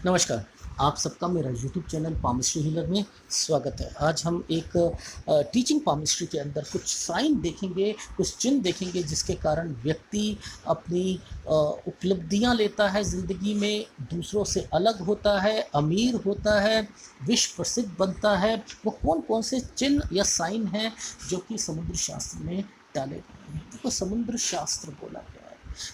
नमस्कार, आप सबका मेरा यूट्यूब चैनल पामिस्ट्री हीलर में स्वागत है। आज हम एक टीचिंग पामिस्ट्री के अंदर कुछ साइन देखेंगे, कुछ चिन्ह देखेंगे जिसके कारण व्यक्ति अपनी उपलब्धियां लेता है, ज़िंदगी में दूसरों से अलग होता है, अमीर होता है, विश्व प्रसिद्ध बनता है। वो कौन-कौन से चिन्ह या साइन हैं जो कि समुद्र शास्त्र में डाले गए हैं। देखो, समुद्र शास्त्र बोला गया है,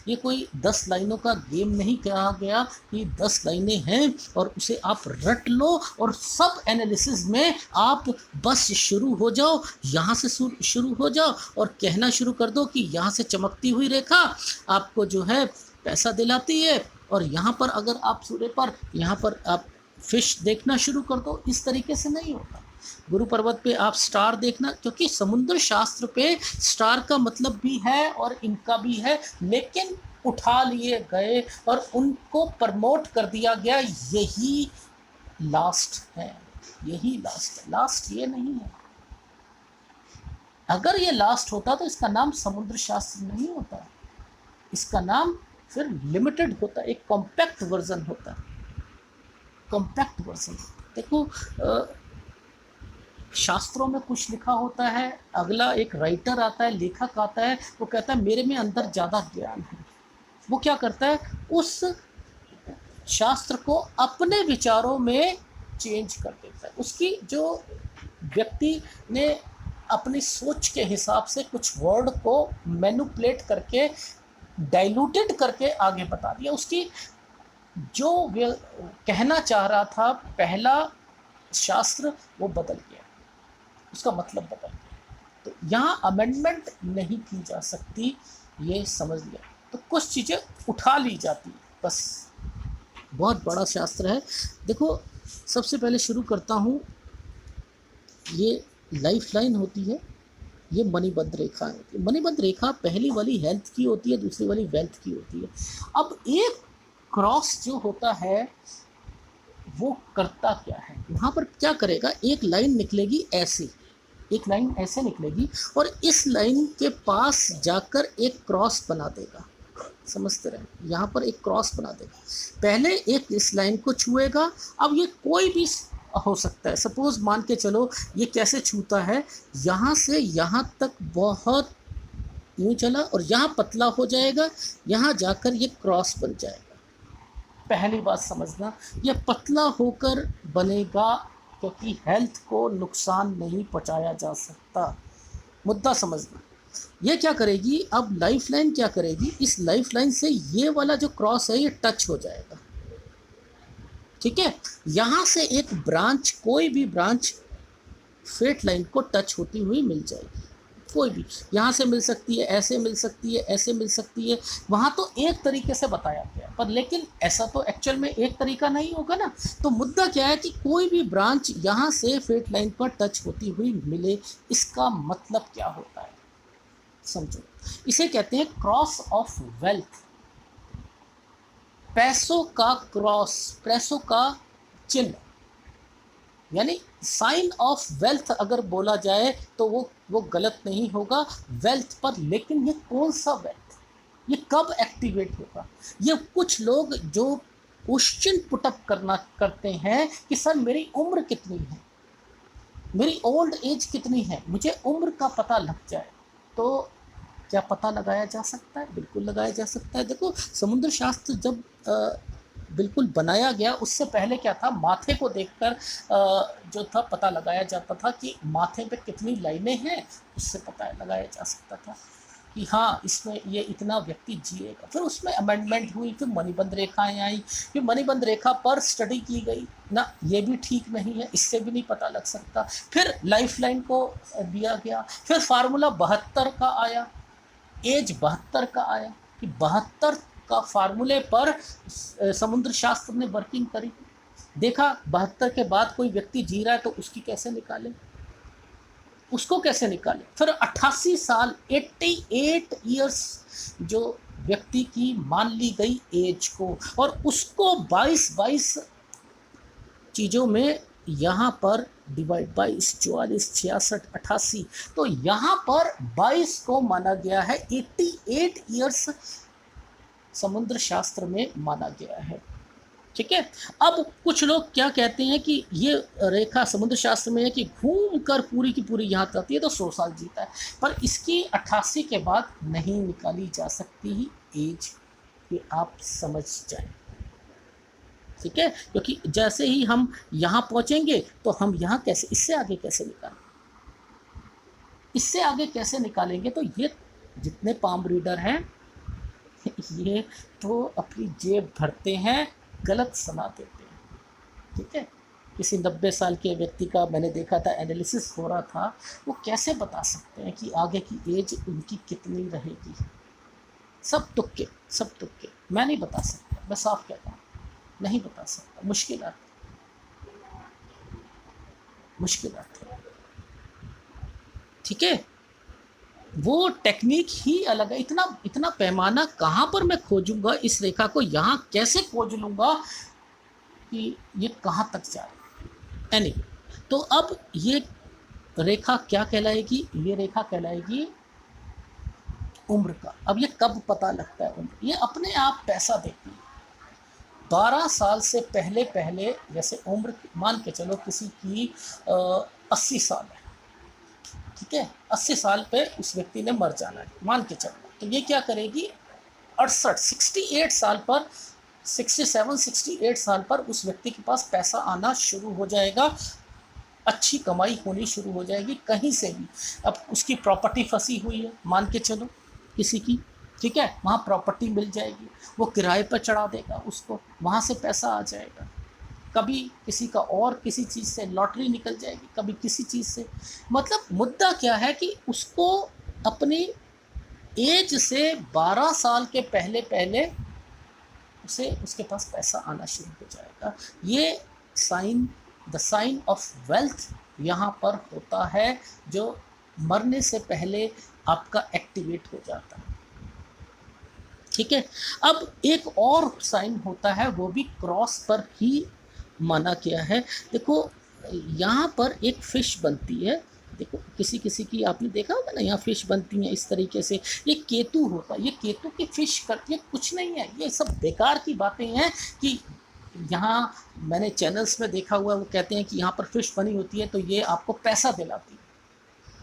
ये कोई 10 लाइनों का गेम नहीं कहा गया कि 10 लाइनें हैं और उसे आप रट लो और सब एनालिसिस में आप बस शुरू हो जाओ, यहाँ से शुरू हो जाओ और कहना शुरू कर दो कि यहाँ से चमकती हुई रेखा आपको जो है पैसा दिलाती है, और यहाँ पर अगर आप सूर्य पर यहाँ पर आप फिश देखना शुरू कर दो। इस तरीके से नहीं होता। गुरु पर्वत पे आप स्टार देखना, क्योंकि समुद्र शास्त्र पे स्टार का मतलब भी है और इनका भी है, लेकिन उठा लिए गए और उनको प्रमोट कर दिया गया। यही लास्ट है, यही लास्ट है, लास्ट ये नहीं है। अगर ये लास्ट होता तो इसका नाम समुद्र शास्त्र नहीं होता, इसका नाम फिर लिमिटेड होता, एक कॉम्पैक्ट वर्जन होता, कॉम्पैक्ट वर्जन। देखो, शास्त्रों में कुछ लिखा होता है, अगला एक राइटर आता है, लेखक आता है, वो कहता है मेरे में अंदर ज़्यादा ज्ञान है। वो क्या करता है, उस शास्त्र को अपने विचारों में चेंज कर देता है। उसकी जो व्यक्ति ने अपनी सोच के हिसाब से कुछ वर्ड को मैनिपुलेट करके, डाइल्यूटेड करके आगे बता दिया। उसकी जो कहना चाह रहा था पहला शास्त्र, वो बदल गया, उसका मतलब बदल गया। तो यहाँ अमेंडमेंट नहीं की जा सकती, ये समझ लिया। तो कुछ चीज़ें उठा ली जाती, बस। बहुत बड़ा शास्त्र है। देखो, सबसे पहले शुरू करता हूँ, ये लाइफ लाइन होती है, ये मणिबद्ध रेखा है। मणिबद्ध रेखा पहली वाली हेल्थ की होती है, दूसरी वाली वेल्थ की होती है। अब एक क्रॉस जो होता है वो करता क्या है, वहाँ पर क्या करेगा, एक लाइन निकलेगी ऐसे, एक लाइन ऐसे निकलेगी और इस लाइन के पास जाकर एक क्रॉस बना देगा। समझते रहे, यहाँ पर एक क्रॉस बना देगा। पहले एक इस लाइन को छुएगा। अब ये कोई भी हो सकता है, सपोज मान के चलो ये कैसे छूता है, यहाँ से यहाँ तक बहुत यूँ चला और यहाँ पतला हो जाएगा, यहाँ जाकर ये क्रॉस बन जाएगा। पहली बात समझना, यह पतला होकर बनेगा क्योंकि हेल्थ को नुकसान नहीं पहुंचाया जा सकता। मुद्दा समझना। ये क्या करेगी, अब लाइफ लाइन क्या करेगी, इस लाइफ लाइन से ये वाला जो क्रॉस है ये टच हो जाएगा। ठीक है, यहाँ से एक ब्रांच, कोई भी ब्रांच फेट लाइन को टच होती हुई मिल जाएगी। कोई भी यहाँ से मिल सकती है, ऐसे मिल सकती है, ऐसे मिल सकती है। वहाँ तो एक तरीके से बताया गया, पर लेकिन ऐसा तो एक्चुअल में एक तरीका नहीं होगा ना। तो मुद्दा क्या है कि कोई भी ब्रांच यहाँ से फेट लाइन पर टच होती हुई मिले, इसका मतलब क्या होता है समझो। इसे कहते हैं क्रॉस ऑफ वेल्थ, पैसों का क्रॉस, पैसों का चिन्ह, यानी साइन ऑफ वेल्थ अगर बोला जाए तो वो गलत नहीं होगा वेल्थ पर। लेकिन ये कौन सा वेल्थ, ये कब एक्टिवेट होगा। ये कुछ लोग जो क्वेश्चन पुटअप करते हैं कि सर मेरी उम्र कितनी है, मेरी ओल्ड एज कितनी है, मुझे उम्र का पता लग जाए। तो क्या पता लगाया जा सकता है? बिल्कुल लगाया जा सकता है। देखो, समुद्र शास्त्र जब बिल्कुल बनाया गया, उससे पहले क्या था, माथे को देखकर जो था पता लगाया जाता था कि माथे पे कितनी लाइनें हैं, उससे पता लगाया जा सकता था कि हाँ इसमें ये इतना व्यक्ति जिएगा। फिर उसमें अमेंडमेंट हुई, फिर मणिबद्ध रेखाएँ आई, फिर मणिबद्ध रेखा पर स्टडी की गई ना, ये भी ठीक नहीं है, इससे भी नहीं पता लग सकता। फिर लाइफ लाइन को दिया गया, फिर फार्मूला 72 का आया, एज 72 का आया कि 72 का फार्मूले पर समुद्र शास्त्र ने वर्किंग करी। देखा 72 के बाद कोई व्यक्ति जी रहा है तो उसकी कैसे निकाले, उसको कैसे निकाले। फिर 88 साल, 88 ईयर्स जो व्यक्ति की मान ली गई एज को, और उसको 22 चीज़ों में यहाँ पर डिवाइड, 22, 44, 66, 88, तो यहाँ पर 22 को माना गया है, 88 ईयर्स समुद्र शास्त्र में माना गया है। ठीक है। अब कुछ लोग क्या कहते हैं कि ये रेखा समुद्र शास्त्र में है कि घूम कर पूरी की पूरी यहाँ आती है तो 100 साल जीता है, पर इसकी 88 के बाद नहीं निकाली जा सकती ही एज, ये आप समझ जाएं। ठीक है, क्योंकि जैसे ही हम यहाँ पहुँचेंगे तो हम यहाँ कैसे, इससे आगे कैसे निकालेंगे, इससे आगे कैसे निकालेंगे। तो ये जितने पाम रीडर हैं ये तो अपनी जेब भरते हैं, गलत सलाह देते हैं। ठीक है, किसी 90 साल के व्यक्ति का मैंने देखा था, एनालिसिस हो रहा था, वो कैसे बता सकते हैं कि आगे की एज उनकी कितनी रहेगी। सब तुक्के, सब तुक्के, मैं नहीं बता सकता, मैं साफ कहता हूँ, नहीं बता सकता, मुश्किल है। ठीक है, वो टेक्निक ही अलग है। इतना इतना पैमाना कहाँ पर मैं खोजूंगा इस रेखा को, यहाँ कैसे खोज लूँगा कि ये कहाँ तक जा रही है। एनीवे, तो अब ये रेखा क्या कहलाएगी, ये रेखा कहलाएगी उम्र का। अब ये कब पता लगता है उम्र, ये अपने आप पैसा देती है। 12 साल से पहले पहले, जैसे उम्र मान के चलो किसी की 80 साल है, ठीक है, 80 साल पे उस व्यक्ति ने मर जाना है मान के चलना, तो ये क्या करेगी, 68 साल पर, 68 साल पर उस व्यक्ति के पास पैसा आना शुरू हो जाएगा, अच्छी कमाई होनी शुरू हो जाएगी कहीं से भी। अब उसकी प्रॉपर्टी फंसी हुई है मान के चलो किसी की, ठीक है, वहाँ प्रॉपर्टी मिल जाएगी, वो किराए पर चढ़ा देगा उसको, वहाँ से पैसा आ जाएगा। कभी किसी का और किसी चीज़ से लॉटरी निकल जाएगी, कभी किसी चीज़ से। मतलब मुद्दा क्या है कि उसको अपनी एज से 12 साल के पहले पहले उसे उसके पास पैसा आना शुरू हो जाएगा। ये sign, the sign of wealth यहाँ पर होता है, जो मरने से पहले आपका एक्टिवेट हो जाता है। ठीक है, अब एक और साइन होता है, वो भी क्रॉस पर ही माना गया है। देखो यहाँ पर एक फिश बनती है, देखो किसी किसी की आपने देखा होगा ना, यहाँ फिश बनती हैं इस तरीके से, ये केतु होता है, ये केतु की फिश करती है, कुछ नहीं है, ये सब बेकार की बातें हैं। कि यहाँ मैंने चैनल्स में देखा हुआ, वो कहते हैं कि यहाँ पर फिश बनी होती है तो ये आपको पैसा दिलाती है।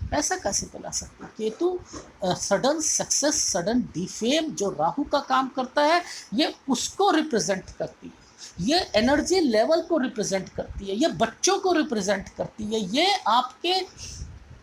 पैसा कैसे दिला सकता है? Ketu sudden success, sudden defame जो राहु का काम करता है, ये उसको रिप्रेजेंट करती है, ये एनर्जी लेवल को रिप्रेजेंट करती है, ये बच्चों को रिप्रेजेंट करती है, ये आपके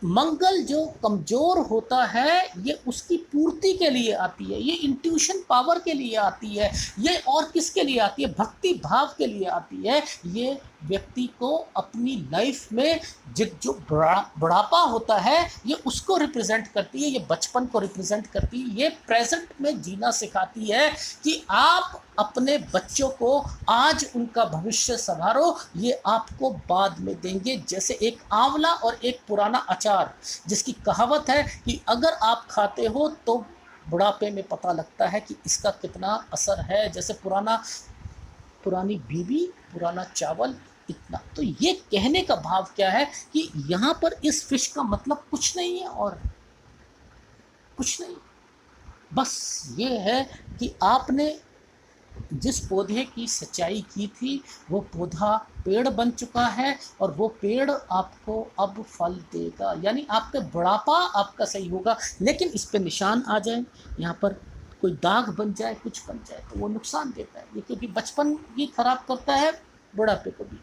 मंगल जो कमज़ोर होता है ये उसकी पूर्ति के लिए आती है, ये इंट्यूशन पावर के लिए आती है, ये और किसके लिए आती है, भक्ति भाव के लिए आती है। ये व्यक्ति को अपनी लाइफ में जो बुढ़ापा होता है ये उसको रिप्रेजेंट करती है, ये बचपन को रिप्रेजेंट करती है, ये प्रेजेंट में जीना सिखाती है कि आप अपने बच्चों को आज उनका भविष्य संवारो, ये आपको बाद में देंगे। जैसे एक आंवला और एक पुराना अचार, जिसकी कहावत है कि अगर आप खाते हो तो बुढ़ापे में पता लगता है कि इसका कितना असर है, जैसे पुरानी बीवी, पुराना चावल, इतना। तो ये कहने का भाव क्या है कि यहाँ पर इस फिश का मतलब कुछ नहीं है और कुछ नहीं, बस ये है कि आपने जिस पौधे की सिंचाई की थी वो पौधा पेड़ बन चुका है और वो पेड़ आपको अब फल देगा, यानी आपका बुढ़ापा आपका सही होगा। लेकिन इस पे निशान आ जाए, यहाँ पर कोई दाग बन जाए, कुछ बन जाए, तो वो नुकसान देता है, ये क्योंकि बचपन भी खराब करता है, बुढ़ापे को भी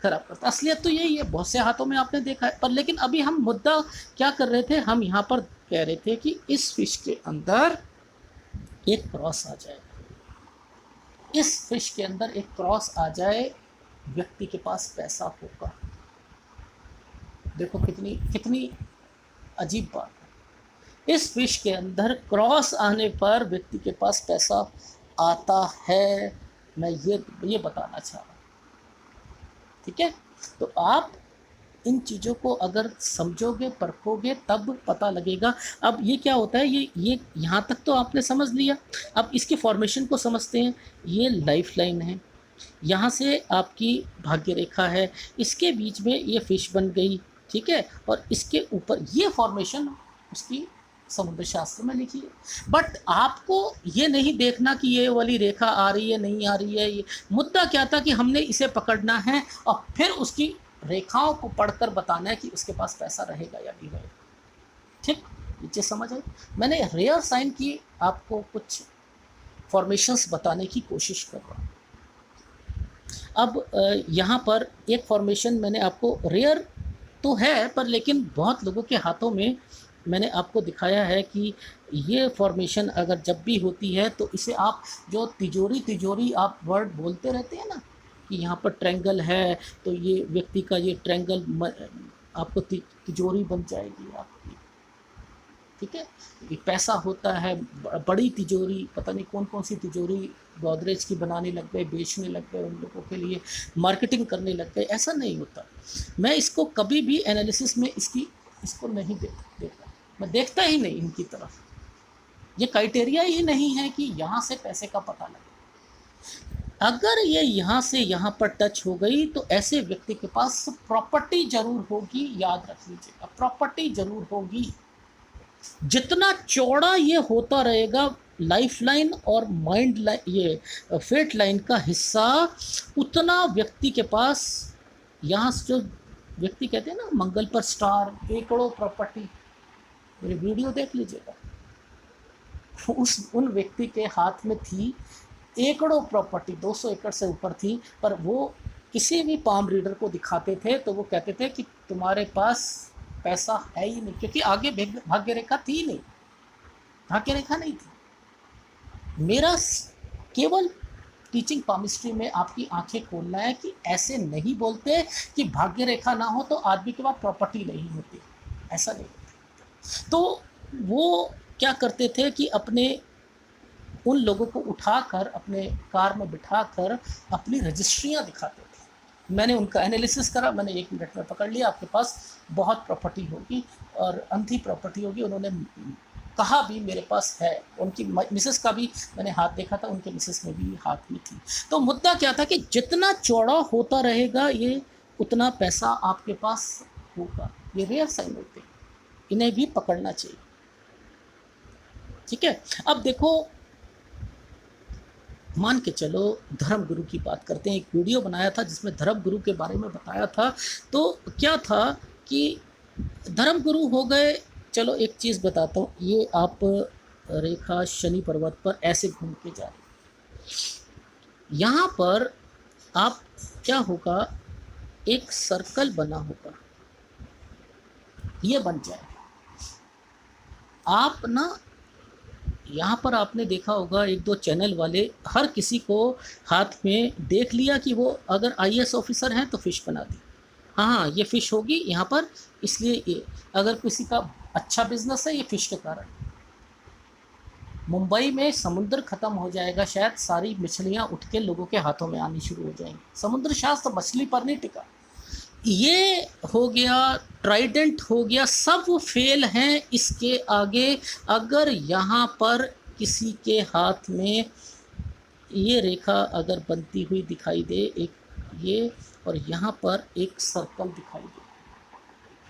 खराब करता है। असलियत तो यही है, बहुत से हाथों में आपने देखा है। पर लेकिन अभी हम मुद्दा क्या कर रहे थे, हम यहाँ पर कह रहे थे कि इस फिश के अंदर एक क्रॉस आ जाए, इस फिश के अंदर एक क्रॉस आ जाए, व्यक्ति के पास पैसा होगा। देखो कितनी कितनी अजीब बात है, इस फिश के अंदर क्रॉस आने पर व्यक्ति के पास पैसा आता है। मैं ये बताना चाह रहा हूँ, ठीक है। तो आप इन चीज़ों को अगर समझोगे, परखोगे, तब पता लगेगा। अब ये क्या होता है, ये यहाँ तक तो आपने समझ लिया। अब इसकी फॉर्मेशन को समझते हैं। ये लाइफ लाइन है, यहाँ से आपकी भाग्य रेखा है, इसके बीच में ये फिश बन गई, ठीक है, और इसके ऊपर ये फॉर्मेशन उसकी समुद्र शास्त्र में लिखी है। बट आपको ये नहीं देखना कि ये वाली रेखा आ रही है नहीं आ रही है, ये मुद्दा क्या था कि हमने इसे पकड़ना है और फिर उसकी रेखाओं को पढ़कर बताना है कि उसके पास पैसा रहेगा या नहीं रहेगा। ठीक, ये चीज़ समझ आई। मैंने रेयर साइन की आपको कुछ फॉर्मेशंस बताने की कोशिश कर रहा हूँ। अब यहाँ पर एक फॉर्मेशन मैंने आपको, रेयर तो है पर लेकिन बहुत लोगों के हाथों में मैंने आपको दिखाया है कि ये फॉर्मेशन अगर जब भी होती है तो इसे आप जो तिजोरी तिजोरी आप वर्ड बोलते रहते हैं ना कि यहाँ पर ट्रायंगल है तो ये व्यक्ति का ये ट्रायंगल आपको तिजोरी बन जाएगी आपकी। ठीक है, ये पैसा होता है, बड़ी तिजोरी, पता नहीं कौन कौन सी तिजोरी गोदरेज की बनाने लग गए, बेचने लग गए, उन लोगों के लिए मार्केटिंग करने लग गए। ऐसा नहीं होता। मैं इसको कभी भी एनालिसिस में इसको नहीं देखता, मैं देखता ही नहीं इनकी तरफ। ये क्राइटेरिया ही नहीं है कि यहाँ से पैसे का पता लगे। अगर ये यहाँ से यहाँ पर टच हो गई तो ऐसे व्यक्ति के पास प्रॉपर्टी जरूर होगी। याद रख लीजिएगा, प्रॉपर्टी जरूर होगी। जितना चौड़ा ये होता रहेगा लाइफ लाइन और माइंड लाइन, ये फेट लाइन का हिस्सा, उतना व्यक्ति के पास, यहाँ से जो व्यक्ति कहते हैं ना मंगल पर स्टार, एकड़ों प्रॉपर्टी, मेरी वीडियो देख लीजिएगा, उन व्यक्ति के हाथ में थी एकड़ों प्रॉपर्टी, 200 एकड़ से ऊपर थी। पर वो किसी भी पाम रीडर को दिखाते थे तो वो कहते थे कि तुम्हारे पास पैसा है ही नहीं, क्योंकि आगे भाग्य रेखा थी नहीं, भाग्य रेखा नहीं थी। मेरा केवल टीचिंग पामिस्ट्री में आपकी आंखें खोलना है कि ऐसे नहीं बोलते कि भाग्य रेखा ना हो तो आदमी के पास प्रॉपर्टी नहीं होती, ऐसा नहीं होता। तो वो क्या करते थे कि अपने उन लोगों को उठाकर अपने कार में बिठाकर अपनी रजिस्ट्रियां दिखाते थे। मैंने उनका एनालिसिस करा, मैंने 1 मिनट में पकड़ लिया आपके पास बहुत प्रॉपर्टी होगी और अंधी प्रॉपर्टी होगी। उन्होंने कहा भी मेरे पास है, उनकी मिसेस का भी मैंने हाथ देखा था, उनके मिसेस में भी हाथ में थी। तो मुद्दा क्या था कि जितना चौड़ा होता रहेगा ये उतना पैसा आपके पास होगा। ये रेयर साइन होते हैं, इन्हें भी पकड़ना चाहिए। ठीक है, अब देखो, मान के चलो धर्म गुरु की बात करते हैं। एक वीडियो बनाया था जिसमें धर्म गुरु के बारे में बताया था। तो क्या था कि धर्म गुरु हो गए, चलो एक चीज़ बताता हूँ। ये आप रेखा शनि पर्वत पर ऐसे घूम के जा रहे, यहाँ पर आप क्या होगा, एक सर्कल बना होगा, ये बन जाए। आप ना यहाँ पर आपने देखा होगा 1-2 चैनल वाले हर किसी को हाथ में देख लिया कि वो अगर IAS ऑफिसर हैं तो फ़िश बना दी। हाँ, ये फ़िश होगी यहाँ पर, इसलिए ये अगर किसी का अच्छा बिजनेस है ये फ़िश के कारण। मुंबई में समुद्र ख़त्म हो जाएगा शायद, सारी मछलियाँ उठ के लोगों के हाथों में आनी शुरू हो जाएंगी। समुद्र शास्त्र मछली पर नहीं टिका। ये हो गया, ट्राइडेंट हो गया, सब फेल हैं इसके आगे। अगर यहाँ पर किसी के हाथ में ये रेखा अगर बनती हुई दिखाई दे, एक ये और यहाँ पर एक सर्कल दिखाई दे,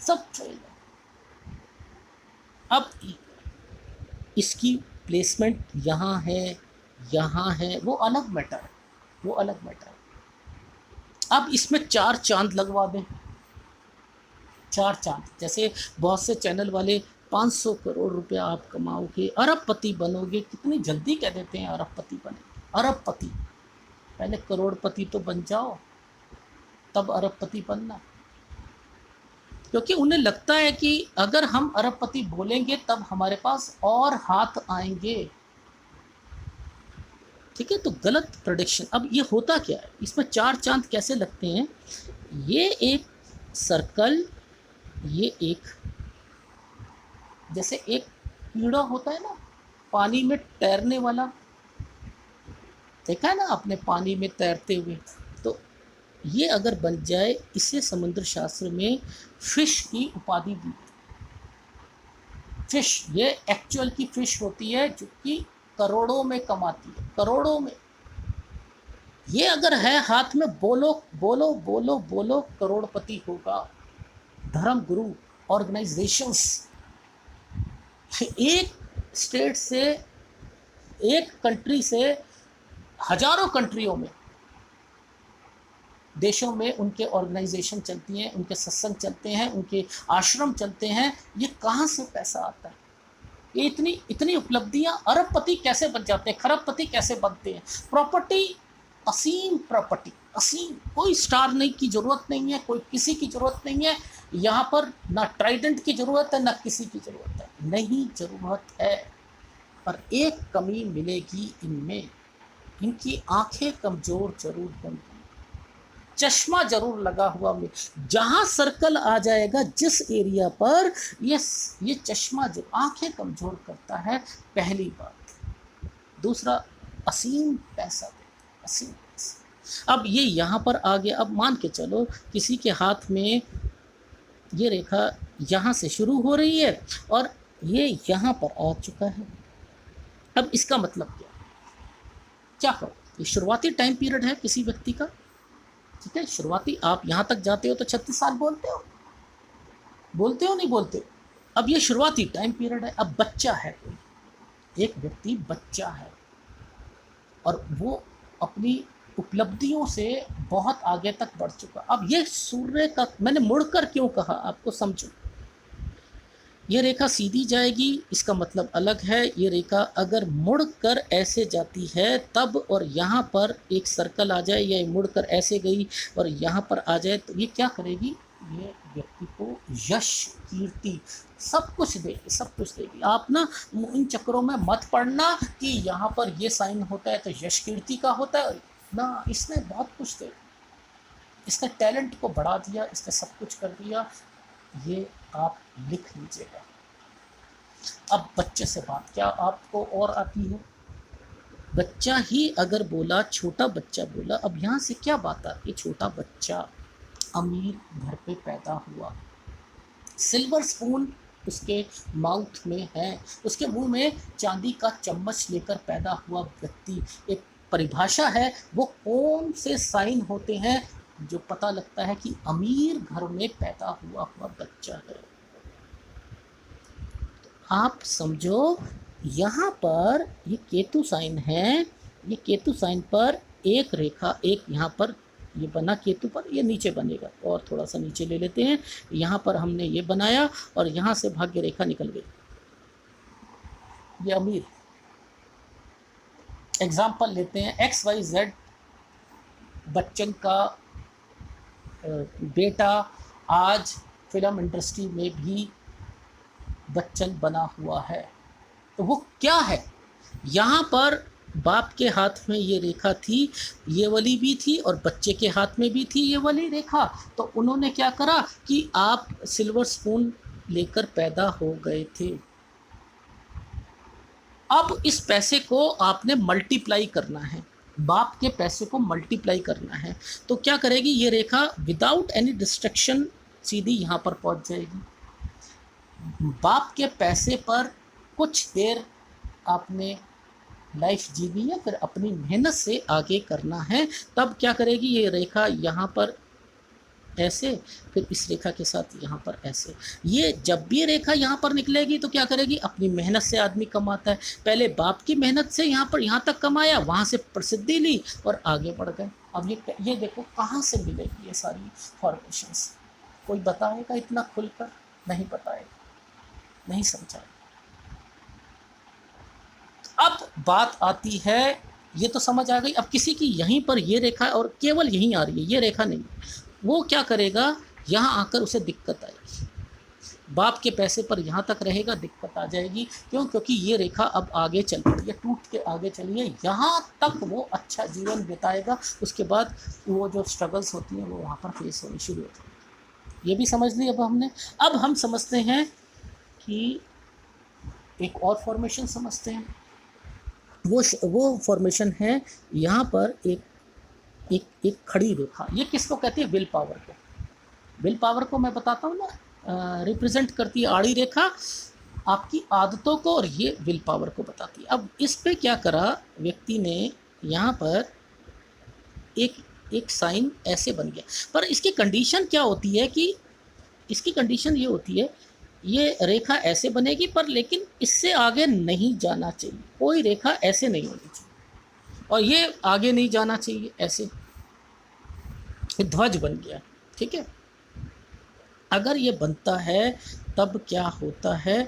सब फेल है। अब इसकी प्लेसमेंट यहाँ है, वो अलग मैटर है, वो अलग मैटर है। अब इसमें 4 चांद लगवा दें, 4 चांद। जैसे बहुत से चैनल वाले 500 करोड़ रुपया आप कमाओगे, अरबपति बनोगे, कितनी जल्दी कह देते हैं अरबपति बने, अरबपति। पहले करोड़पति तो बन जाओ तब अरबपति बनना, क्योंकि उन्हें लगता है कि अगर हम अरबपति बोलेंगे तब हमारे पास और हाथ आएंगे। ठीक है, तो गलत प्रेडिक्शन। अब ये होता क्या है, इसमें 4 चांद कैसे लगते हैं, ये एक सर्कल, ये एक, जैसे एक कीड़ा होता है ना पानी में तैरने वाला, देखा है ना आपने पानी में तैरते हुए, तो ये अगर बन जाए, इसे समुद्र शास्त्र में फिश की उपाधि दी। फिश, ये एक्चुअल की फिश होती है जो कि करोड़ों में कमाती है, करोड़ों में। ये अगर है हाथ में, बोलो बोलो बोलो बोलो, करोड़पति होगा। धर्म गुरु ऑर्गेनाइजेशंस एक स्टेट से, एक कंट्री से हजारों कंट्रियों में, देशों में उनके ऑर्गेनाइजेशन चलती हैं, उनके सत्संग चलते हैं, उनके आश्रम चलते हैं। ये कहाँ से पैसा आता है? ये इतनी इतनी उपलब्धियां, अरबपति कैसे बन जाते हैं, खरबपति कैसे बनते हैं? प्रॉपर्टी, असीम प्रॉपर्टी, असीम। कोई स्टार नहीं की जरूरत नहीं है, कोई किसी की जरूरत नहीं है यहाँ पर, ना ट्राइडेंट की जरूरत है, ना किसी की जरूरत है, नहीं जरूरत है। पर एक कमी मिलेगी इनमें, इनकी आंखें कमजोर जरूर होंगी, चश्मा जरूर लगा हुआ में। जहां सर्कल आ जाएगा जिस एरिया पर, ये चश्मा जो आंखें कमजोर करता है, पहली बात। दूसरा, असीम पैसा देता, असीम पैसा। अब ये यहाँ पर आ गया। अब मान के चलो किसी के हाथ में ये रेखा यहाँ से शुरू हो रही है और ये यहाँ पर आ चुका है। अब इसका मतलब क्या करो? ये शुरुआती टाइम पीरियड है किसी व्यक्ति का, ठीक है। शुरुआती, आप यहाँ तक जाते हो तो 36 साल बोलते हो, नहीं बोलते हो? अब ये शुरुआती टाइम पीरियड है। अब बच्चा है, कोई एक व्यक्ति बच्चा है और वो अपनी उपलब्धियों से बहुत आगे तक बढ़ चुका। अब ये सूर्य का, मैंने मुड़कर क्यों कहा आपको समझो। ये रेखा सीधी जाएगी, इसका मतलब अलग है। ये रेखा अगर मुड़कर ऐसे जाती है तब, और यहाँ पर एक सर्कल आ जाए, या मुड़कर ऐसे गई और यहाँ पर आ जाए, तो ये क्या करेगी? ये व्यक्ति को यश, कीर्ति, सब कुछ देगी, सब कुछ देगी। आप ना इन चक्रों में मत पड़ना कि यहाँ पर ये साइन होता है तो यश कीर्ति का होता है ना। इसने बहुत कुछ दे, इसने टैलेंट को बढ़ा दिया, इसने सब कुछ कर दिया। ये आप लिख लीजिएगा। अब बच्चे से बात क्या आपको और आती है? बच्चा ही अगर बोला, छोटा बच्चा बोला, अब यहाँ से क्या बात आती है? छोटा बच्चा अमीर घर पे पैदा हुआ, सिल्वर स्पून उसके माउथ में है, उसके मुंह में चांदी का चम्मच लेकर पैदा हुआ व्यक्ति। एक परिभाषा है, वो कौन से साइन होते हैं जो पता लगता है कि अमीर घर में पैदा हुआ बच्चा है। आप समझो, यहाँ पर ये केतु साइन है, ये केतु साइन पर एक रेखा, एक यहाँ पर ये बना केतु पर, ये नीचे बनेगा और थोड़ा सा नीचे ले लेते हैं। यहाँ पर हमने ये बनाया और यहाँ से भाग्य रेखा निकल गई, ये अमीर। एग्जाम्पल लेते हैं, XYZ बच्चन का बेटा आज फिल्म इंडस्ट्री में भी बच्चन बना हुआ है। तो वो क्या है? यहाँ पर बाप के हाथ में ये रेखा थी, ये वाली भी थी, और बच्चे के हाथ में भी थी ये वाली रेखा। तो उन्होंने क्या करा कि आप सिल्वर स्पून लेकर पैदा हो गए थे। अब इस पैसे को आपने मल्टीप्लाई करना है, बाप के पैसे को मल्टीप्लाई करना है। तो क्या करेगी ये रेखा? विदाउट एनी डिस्ट्रक्शन सीधी यहाँ पर पहुँच जाएगी। बाप के पैसे पर कुछ देर आपने लाइफ जीनी है, फिर अपनी मेहनत से आगे करना है। तब क्या करेगी ये रेखा? यहाँ पर ऐसे, फिर इस रेखा के साथ यहाँ पर ऐसे। ये जब भी रेखा यहाँ पर निकलेगी तो क्या करेगी? अपनी मेहनत से आदमी कमाता है। पहले बाप की मेहनत से यहाँ पर यहाँ तक कमाया, वहाँ से प्रसिद्धि ली और आगे बढ़ गए। अब ये देखो कहाँ से मिलेगी ये सारी फॉर्मेशंस? कोई बताएगा इतना खुलकर? नहीं बताएगा, नहीं समझाएगा। अब बात आती है, ये तो समझ आ गई। अब किसी की यहीं पर ये रेखा और केवल यहीं आ रही है, ये रेखा नहीं, वो क्या करेगा? यहाँ आकर उसे दिक्कत आएगी। बाप के पैसे पर यहाँ तक रहेगा, दिक्कत आ जाएगी। क्यों? क्योंकि ये रेखा अब आगे चल रही है, टूट के आगे चली है, यहाँ तक वो अच्छा जीवन बिताएगा। उसके बाद वो जो स्ट्रगल्स होती हैं वो वहाँ पर फेस होनी शुरू होती है। ये भी समझ ली अब हमने। अब हम समझते हैं कि एक और फॉर्मेशन समझते हैं। वो फॉर्मेशन है यहाँ पर एक खड़ी रेखा। ये किसको कहते हैं? विल पावर को। विल पावर को मैं बताता हूँ ना, रिप्रेजेंट करती है आड़ी रेखा आपकी आदतों को, और ये विल पावर को बताती है। अब इस पे क्या करा व्यक्ति ने? यहाँ पर एक साइन ऐसे बन गया, पर इसकी कंडीशन क्या होती है कि इसकी कंडीशन ये होती है ये रेखा ऐसे बनेगी, पर लेकिन इससे आगे नहीं जाना चाहिए, कोई रेखा ऐसे नहीं होनी चाहिए, और ये आगे नहीं जाना चाहिए ऐसे, ये ध्वज बन गया। ठीक है, अगर ये बनता है तब क्या होता है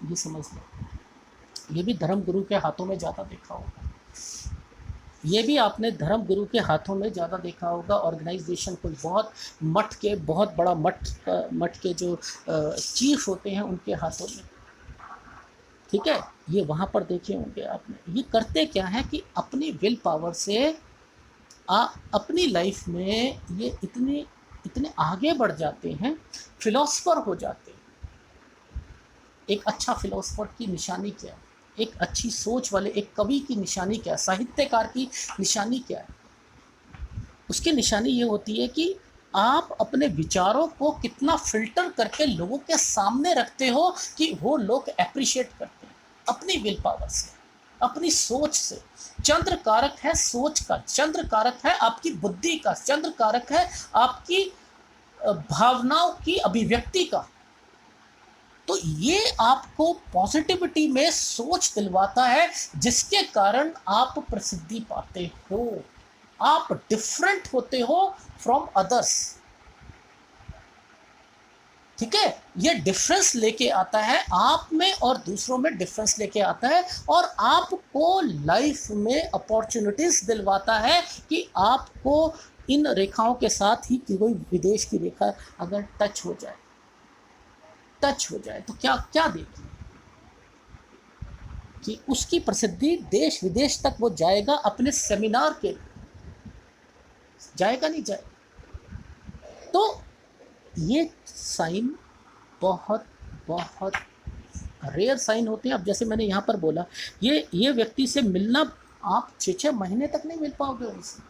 ये समझ लो। ये भी धर्म गुरु के हाथों में ज़्यादा देखा होगा, ये भी आपने धर्म गुरु के हाथों में ज़्यादा देखा होगा। ऑर्गेनाइजेशन कोई बहुत मठ के, बहुत बड़ा मठ के जो चीफ होते हैं उनके हाथों में। ठीक है, ये वहाँ पर देखे होंगे आपने। ये करते क्या है कि अपनी विल पावर से अपनी लाइफ में ये इतने इतने आगे बढ़ जाते हैं, फिलोसफर हो जाते हैं। एक अच्छा फिलोसफर की निशानी क्या है, एक अच्छी सोच वाले एक कवि की निशानी क्या है, साहित्यकार की निशानी क्या है? उसकी निशानी ये होती है कि आप अपने विचारों को कितना फिल्टर करके लोगों के सामने रखते हो कि वो लोग एप्रिशिएट करते हैं अपनी विल पावर से, अपनी सोच से। चंद्र कारक है सोच का, चंद्र कारक है आपकी बुद्धि का, चंद्र कारक है आपकी भावनाओं की अभिव्यक्ति का। तो ये आपको पॉजिटिविटी में सोच दिलवाता है, जिसके कारण आप प्रसिद्धि पाते हो, आप डिफरेंट होते हो फ्रॉम अदर्स। ठीक है, ये डिफरेंस लेके आता है आप में और दूसरों में, डिफरेंस लेके आता है, और आपको लाइफ में अपॉर्चुनिटीज दिलवाता है कि आपको इन रेखाओं के साथ ही कोई विदेश की रेखा अगर टच हो जाए तो क्या क्या देगी कि उसकी प्रसिद्धि देश विदेश तक वो जाएगा, अपने सेमिनार के जाएगा नहीं जाएगा। तो ये साइन बहुत बहुत रेयर साइन होते हैं। अब जैसे मैंने यहाँ पर बोला, ये व्यक्ति से मिलना आप 6-6 महीने तक नहीं मिल पाओगे उनसे।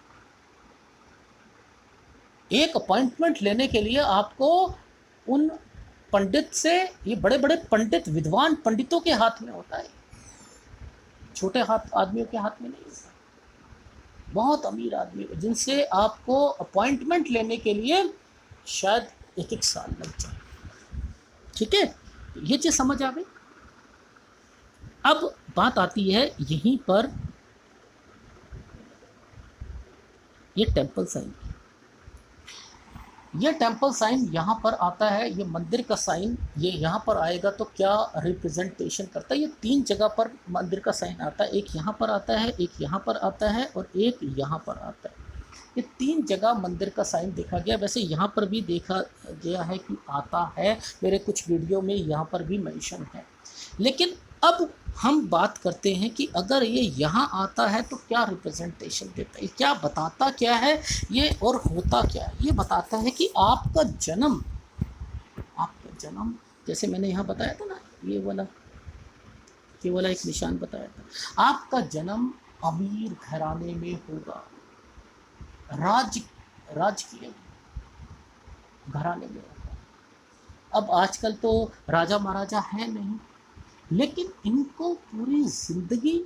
एक अपॉइंटमेंट लेने के लिए आपको उन पंडित से, ये बड़े बड़े पंडित, विद्वान पंडितों के हाथ में होता है, छोटे हाथ आदमियों के हाथ में नहीं होता। बहुत अमीर आदमी जिनसे आपको अपॉइंटमेंट लेने के लिए शायद 1-1 साल लग जाए। ठीक है, ये चीज़ समझ आ गई। अब बात आती है यहीं पर ये टेम्पल साइन। ये टेम्पल साइन यहाँ पर आता है, ये मंदिर का साइन, ये यहाँ पर आएगा तो क्या रिप्रेजेंटेशन करता है? ये 3 जगह पर मंदिर का साइन आता है, एक यहाँ पर आता है, एक यहाँ पर आता है और एक यहाँ पर आता है। ये 3 जगह मंदिर का साइन देखा गया। वैसे यहाँ पर भी देखा गया है कि आता है, मेरे कुछ वीडियो में यहाँ पर भी मेंशन है। लेकिन अब हम बात करते हैं कि अगर ये यहाँ आता है तो क्या रिप्रेजेंटेशन देता है, क्या बताता क्या है ये, और होता क्या है? ये बताता है कि आपका जन्म जैसे मैंने यहाँ बताया था ना, ये वाला एक निशान बताया था, आपका जन्म अमीर घराने में होगा, राजकीय घराने में होगा। अब आजकल तो राजा महाराजा है नहीं, लेकिन इनको पूरी जिंदगी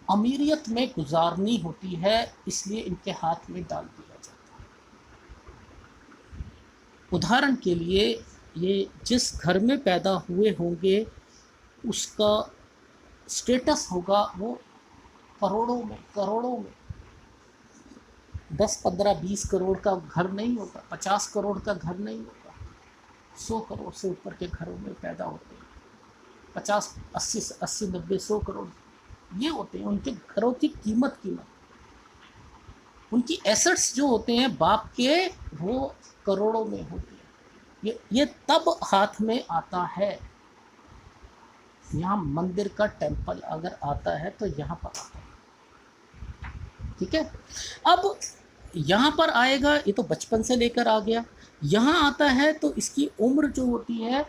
अमीरियत में गुजारनी होती है, इसलिए इनके हाथ में डाल दिया जाता है। उदाहरण के लिए, ये जिस घर में पैदा हुए होंगे उसका स्टेटस होगा वो करोड़ों में 10-15-20 करोड़ का घर नहीं होगा, 50 करोड़ का घर नहीं होगा, 100 करोड़ से ऊपर के घरों में पैदा होते हैं। 50, 80, 90, 100 करोड़ ये होते हैं उनके घरों की कीमत। उनकी एसेट्स जो होते हैं बाप के, वो करोड़ों में होते हैं। ये तब हाथ में आता है, यहाँ मंदिर का टेम्पल अगर आता है तो यहाँ पर आता है। ठीक है, अब यहाँ पर आएगा, ये तो बचपन से लेकर आ गया, यहाँ आता है तो इसकी उम्र जो होती है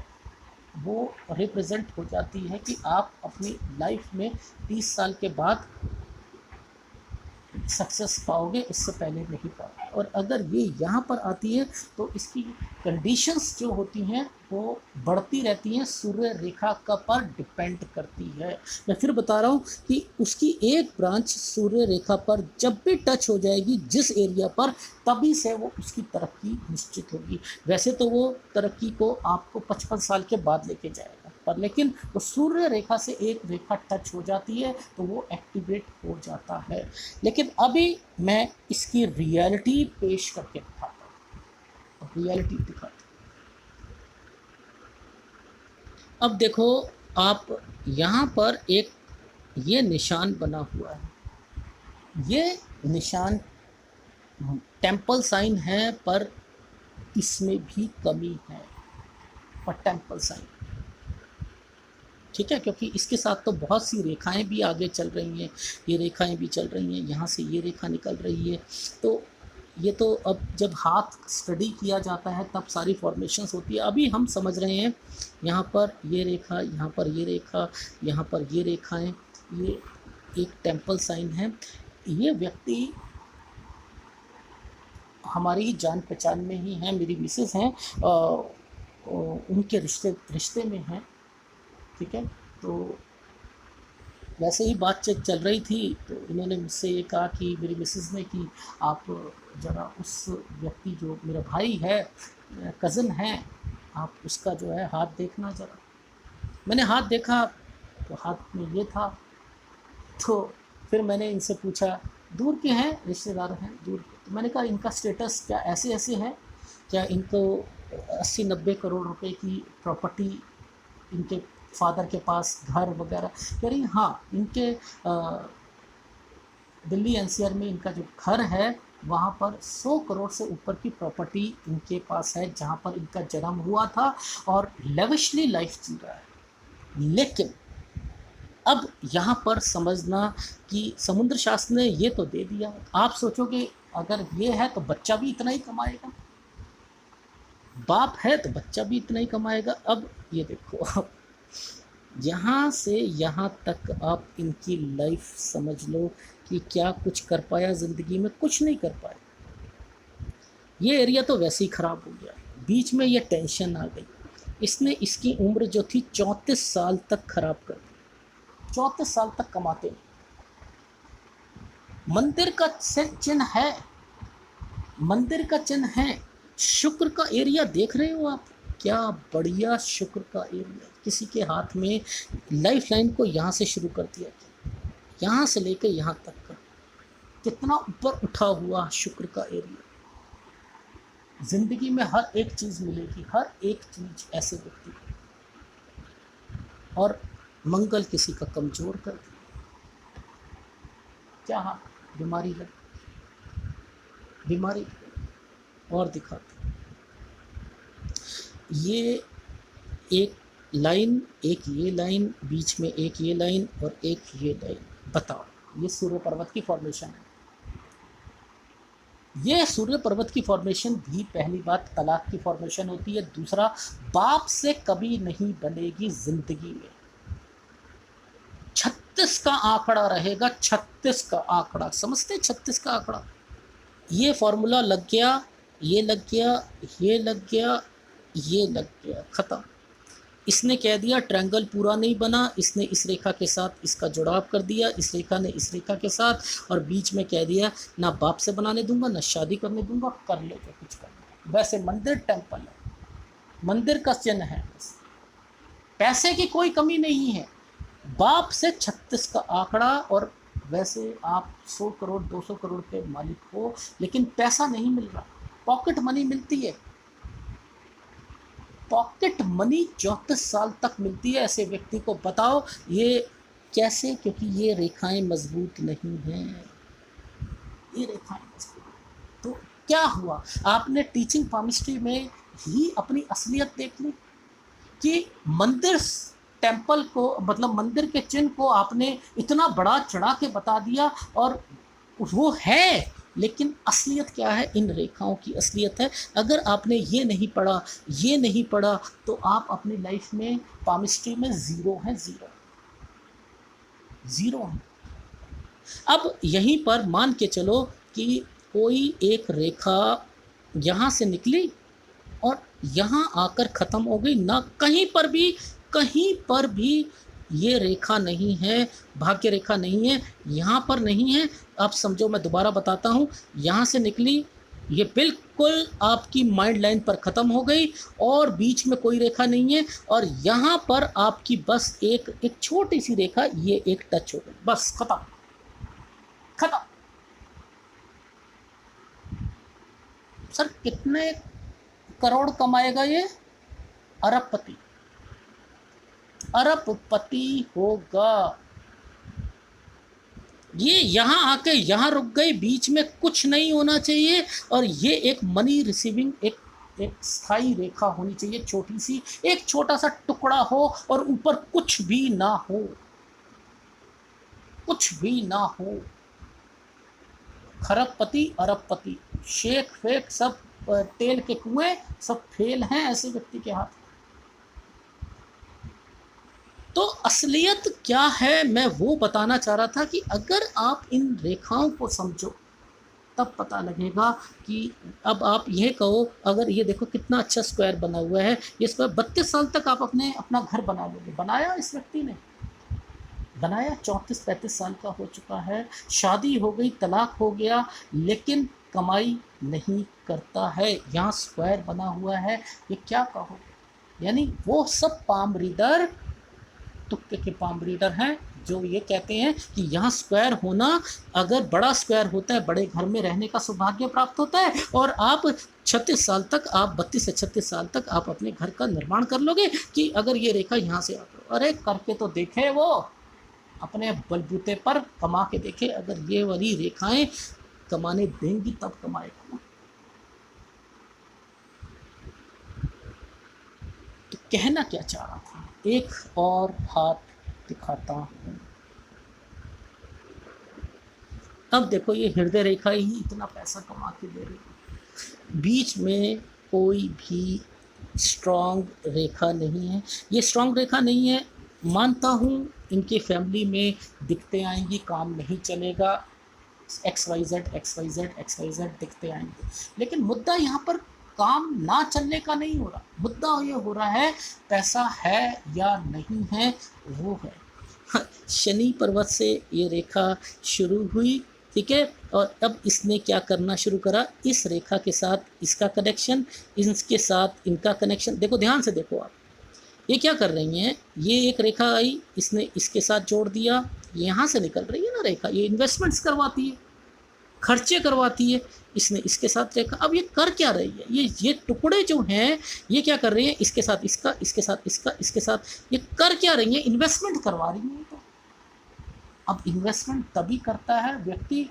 वो रिप्रेजेंट हो जाती है कि आप अपनी लाइफ में 30 साल के बाद सक्सेस पाओगे, इससे पहले नहीं पाओगे। और अगर ये यहाँ पर आती है तो इसकी कंडीशंस जो होती हैं वो बढ़ती रहती हैं, सूर्य रेखा का पर डिपेंड करती है। मैं फिर बता रहा हूँ कि उसकी एक ब्रांच सूर्य रेखा पर जब भी टच हो जाएगी जिस एरिया पर, तभी से वो उसकी तरक्की निश्चित होगी। वैसे तो वो तरक्की को आपको 55 साल के बाद लेके जाएगा, पर लेकिन वो सूर्य रेखा से एक रेखा टच हो जाती है तो वो एक्टिवेट हो जाता है। लेकिन अभी मैं इसकी रियलिटी पेश करके दिखाता हूँ, रियलिटी दिखाता हूँ। अब देखो, आप यहाँ पर एक ये निशान बना हुआ है, ये निशान टेम्पल साइन है, पर इसमें भी कमी है, पर टेम्पल साइन, ठीक है, क्योंकि इसके साथ तो बहुत सी रेखाएं भी आगे चल रही हैं, ये रेखाएं भी चल रही हैं, यहाँ से ये रेखा निकल रही है। तो ये तो अब जब हाथ स्टडी किया जाता है तब सारी फॉर्मेशंस होती है। अभी हम समझ रहे हैं यहाँ पर ये रेखा, यहाँ पर ये रेखा, यहाँ पर ये रेखाएं, ये एक टेम्पल साइन है। ये व्यक्ति हमारी जान पहचान में ही हैं, मेरी मिसेस हैं, उनके रिश्ते में हैं, ठीक है। तो वैसे ही बातचीत चल रही थी तो इन्होंने मुझसे ये कहा कि मेरी मिसेस ने कि आप ज़रा उस व्यक्ति जो मेरा भाई है, कज़न है, आप उसका जो है हाथ देखना ज़रा। मैंने हाथ देखा तो हाथ में ये था। तो फिर मैंने इनसे पूछा, दूर के हैं, रिश्तेदार हैं दूर के? तो मैंने कहा इनका स्टेटस क्या ऐसे ऐसे है, क्या इनको 80-90 करोड़ रुपए की प्रॉपर्टी इनके फादर के पास, घर वगैरह? कह रही हाँ, इनके दिल्ली एनसीआर में इनका जो घर है वहाँ पर 100 करोड़ से ऊपर की प्रॉपर्टी इनके पास है, जहाँ पर इनका जन्म हुआ था और लेविशली लाइफ जी रहा है। लेकिन अब यहाँ पर समझना कि समुद्र शास्त्र ने ये तो दे दिया, आप सोचोगे अगर ये है तो बच्चा भी इतना ही कमाएगा, बाप है तो बच्चा भी इतना ही कमाएगा। अब ये देखो, अब यहाँ से यहाँ तक आप इनकी लाइफ समझ लो कि क्या कुछ कर पाया ज़िंदगी में, कुछ नहीं कर पाया। ये एरिया तो वैसे ही ख़राब हो गया, बीच में ये टेंशन आ गई, इसने इसकी उम्र जो थी 34 साल तक ख़राब कर दी, 34 साल तक कमाते नहीं। मंदिर का चिन्ह है, मंदिर का चिन्ह है, शुक्र का एरिया देख रहे हो आप, क्या बढ़िया शुक्र का एरिया। किसी के हाथ में लाइफ लाइन को यहाँ से शुरू कर दिया, यहाँ से लेकर यहाँ तक का कितना ऊपर उठा हुआ शुक्र का एरिया। जिंदगी में हर एक चीज़ मिलेगी, हर एक चीज़ ऐसे व्यक्ति को। और मंगल किसी का कमज़ोर कर दिया, क्या हाँ बीमारी लग, बीमारी और दिखाते। ये एक लाइन, एक ये लाइन, बीच में एक ये लाइन और एक ये लाइन, बताओ ये सूर्य पर्वत की फॉर्मेशन है। ये सूर्य पर्वत की फॉर्मेशन भी पहली बात तलाक की फॉर्मेशन होती है, दूसरा बाप से कभी नहीं बनेगी जिंदगी में। 36 का आंकड़ा रहेगा, 36 का आंकड़ा, समझते 36 का आंकड़ा। ये फॉर्मूला लग गया, ये लग गया, ये लग गया, ये लग गया, खत्म। इसने कह दिया ट्रायंगल पूरा नहीं बना, इसने इस रेखा के साथ इसका जुड़ाव कर दिया, इस रेखा ने इस रेखा के साथ, और बीच में कह दिया ना बाप से बनाने दूंगा, ना शादी करने दूंगा, कर ले जो कुछ करना। वैसे मंदिर टेम्पल है, मंदिर का चिन्ह है, पैसे की कोई कमी नहीं है, बाप से 36 का आंकड़ा। और वैसे आप 100 करोड़ 200 करोड़ के मालिक हो, लेकिन पैसा नहीं मिल रहा, पॉकेट मनी मिलती है, पॉकेट मनी 34 साल तक मिलती है ऐसे व्यक्ति को। बताओ ये कैसे? क्योंकि ये रेखाएं मजबूत नहीं हैं, ये रेखाएं मजबूत। तो क्या हुआ, आपने टीचिंग पामिस्ट्री में ही अपनी असलियत देख ली कि मंदिर टेम्पल को, मतलब मंदिर के चिन्ह को आपने इतना बड़ा चढ़ा के बता दिया, और वो है, लेकिन असलियत क्या है? इन रेखाओं की असलियत है। अगर आपने ये नहीं पढ़ा, ये नहीं पढ़ा, तो आप अपनी लाइफ में पामिस्ट्री में ज़ीरो हैं, ज़ीरो ज़ीरो हैं। अब यहीं पर मान के चलो कि कोई एक रेखा यहाँ से निकली और यहाँ आकर ख़त्म हो गई, ना कहीं पर भी ये रेखा नहीं है, भाग्य रेखा नहीं है, यहाँ पर नहीं है। आप समझो, मैं दोबारा बताता हूँ, यहाँ से निकली, ये बिल्कुल आपकी माइंड लाइन पर ख़त्म हो गई और बीच में कोई रेखा नहीं है, और यहाँ पर आपकी बस एक छोटी सी रेखा, ये एक टच हो गई, बस ख़त्म ख़त्म। सर कितने करोड़ कमाएगा ये? अरबपति, अरबपति होगा। ये यहाँ आके यहाँ रुक गई, बीच में कुछ नहीं होना चाहिए, और ये एक मनी रिसीविंग एक स्थायी रेखा होनी चाहिए, छोटी सी, एक छोटा सा टुकड़ा हो और ऊपर कुछ भी ना हो, कुछ भी ना हो। खरबपति, अरबपति, शेख फेक सब तेल के कुएं सब फेल हैं ऐसे व्यक्ति के हाथ। तो असलियत क्या है, मैं वो बताना चाह रहा था कि अगर आप इन रेखाओं को समझो तब पता लगेगा कि अब आप ये कहो, अगर ये देखो कितना अच्छा स्क्वायर बना हुआ है, ये स्क्वायर 32 साल तक आप अपना घर बना लोगे। बनाया इस व्यक्ति ने, बनाया, 34-35 साल का हो चुका है, शादी हो गई, तलाक हो गया, लेकिन कमाई नहीं करता है। यहाँ स्क्वायर बना हुआ है, ये क्या कहो, यानी वो सब पाम रीडर, तुक्के के पाम रीडर हैं जो ये कहते हैं कि यहाँ स्क्वायर होना, अगर बड़ा स्क्वायर होता है, बड़े घर में रहने का सौभाग्य प्राप्त होता है, और आप 36 साल तक, आप 32 से 36 साल तक आप अपने घर का निर्माण कर लोगे कि अगर ये रेखा यहाँ से आकर, अरे करके तो देखे, वो अपने बलबूते पर कमा के देखे, अगर ये वाली रेखाएं कमाने देंगी तब कमाएगा ना। तो कहना क्या चाह रहा था, एक और हाथ दिखाता हूँ। अब देखो, ये हृदय रेखा ही इतना पैसा कमा के दे रही है, बीच में कोई भी स्ट्रॉन्ग रेखा नहीं है। ये स्ट्रॉन्ग रेखा नहीं है, मानता हूँ इनके फैमिली में दिखते आएंगी, काम नहीं चलेगा, XYZ दिखते आएंगे, लेकिन मुद्दा यहाँ पर काम ना चलने का नहीं हो रहा, मुद्दा ये हो रहा है पैसा है या नहीं है, वो है। शनि पर्वत से ये रेखा शुरू हुई, ठीक है, और अब इसने क्या करना शुरू करा, इस रेखा के साथ इसका कनेक्शन, इसके साथ इनका कनेक्शन। देखो ध्यान से देखो आप, ये क्या कर रही हैं, ये एक रेखा आई, इसने इसके साथ जोड़ दिया, यहाँ से निकल रही है ना रेखा, ये इन्वेस्टमेंट्स करवाती है, खर्चे करवाती है, इसने इसके साथ रेखा। अब ये कर क्या रही है, ये टुकड़े जो हैं ये क्या कर रही हैं, इसके साथ इसका, इसके साथ इसका, इसके साथ, ये कर क्या रही है, इन्वेस्टमेंट करवा रही है। तो अब इन्वेस्टमेंट तभी करता है व्यक्ति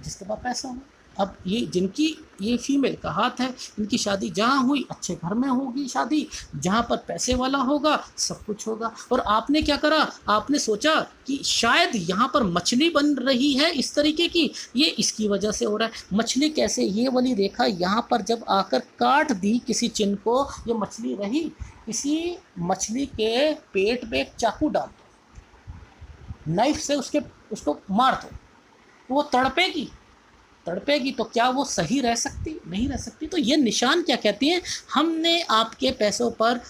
जिसके पास पैसा हो। अब ये जिनकी, ये फीमेल का हाथ है, इनकी शादी जहाँ हुई अच्छे घर में होगी शादी, जहाँ पर पैसे वाला होगा सब कुछ होगा। और आपने क्या करा, आपने सोचा कि शायद यहाँ पर मछली बन रही है इस तरीके की, ये इसकी वजह से हो रहा है। मछली कैसे, ये वाली रेखा यहाँ पर जब आकर काट दी किसी चिन्ह को, ये मछली रही, किसी मछली के पेट में एक चाकू डाल दो, नाइफ से उसको मार दो, वो तड़पेगी, तो क्या वो सही रह सकती, नहीं रह सकती। तो ये निशान क्या कहती हैं, हमने आपके पैसों पर